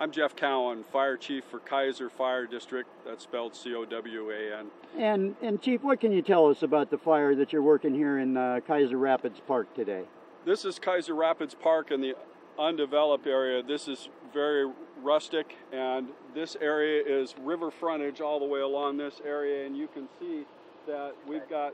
I'm Jeff Cowan, Fire Chief for Keizer Fire District. That's spelled C-O-W-A-N. And Chief, what can you tell us about the fire that you're working here in Keizer Rapids Park today? This is Keizer Rapids Park in the undeveloped area. This is very rustic, and this area is river frontage all the way along this area, and you can see that we've got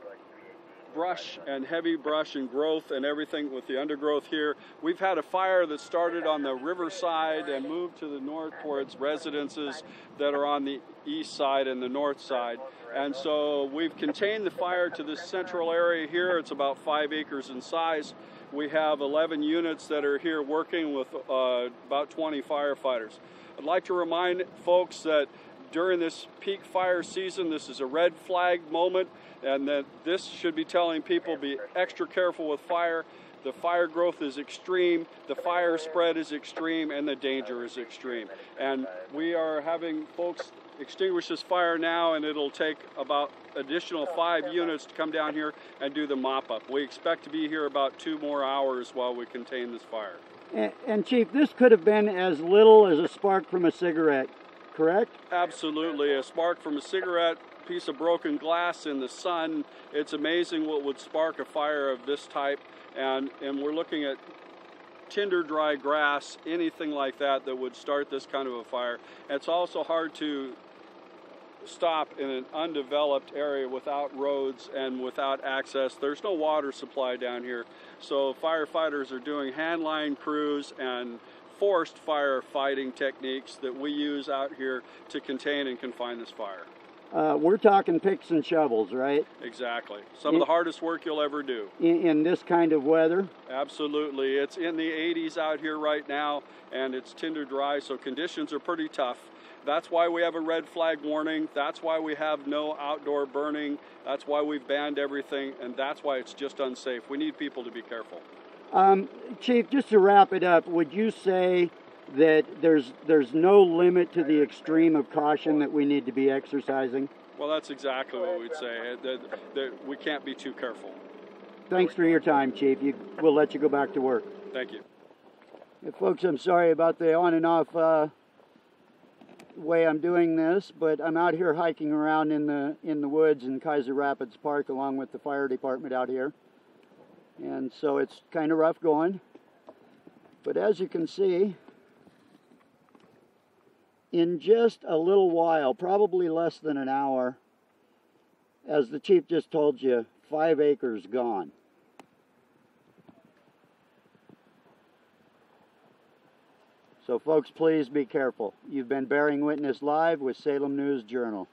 brush and heavy brush and growth and everything with the undergrowth here. We've had a fire that started on the river side and moved to the north towards residences that are on the east side and the north side. And so we've contained the fire to this central area here. It's about 5 acres in size. We have 11 units that are here working with about 20 firefighters. I'd like to remind folks that during this peak fire season, this is a red flag moment, and that this should be telling people be extra careful with fire. The fire growth is extreme, the fire spread is extreme, and the danger is extreme. And we are having folks extinguish this fire now, and it'll take about additional 5 units to come down here and do the mop-up. We expect to be here about 2 more hours while we contain this fire. And Chief, this could have been as little as a spark from a cigarette, correct? Absolutely. A spark from a cigarette, piece of broken glass in the sun. It's amazing what would spark a fire of this type. And we're looking at tinder dry grass, anything like that that would start this kind of a fire. And it's also hard to stop in an undeveloped area without roads and without access. There's no water supply down here. So firefighters are doing handline crews and forced firefighting techniques that we use out here to contain and confine this fire. We're talking picks and shovels, right? Exactly. Some of the hardest work you'll ever do. In this kind of weather? Absolutely. It's in the 80s out here right now, and it's tinder dry, so conditions are pretty tough. That's why we have a red flag warning. That's why we have no outdoor burning. That's why we've banned everything, and that's why it's just unsafe. We need people to be careful. Chief, just to wrap it up, would you say that there's no limit to the extreme of caution that we need to be exercising? Well, that's exactly what we'd say. That we can't be too careful. Thanks for your time, Chief. We'll let you go back to work. Thank you. Folks, I'm sorry about the on and off way I'm doing this, but I'm out here hiking around in the woods in Keizer Rapids Park along with the fire department out here. And so it's kind of rough going. But as you can see, in just a little while, probably less than an hour, as the chief just told you, 5 acres gone. So folks, please be careful. You've been bearing witness live with Salem News Journal.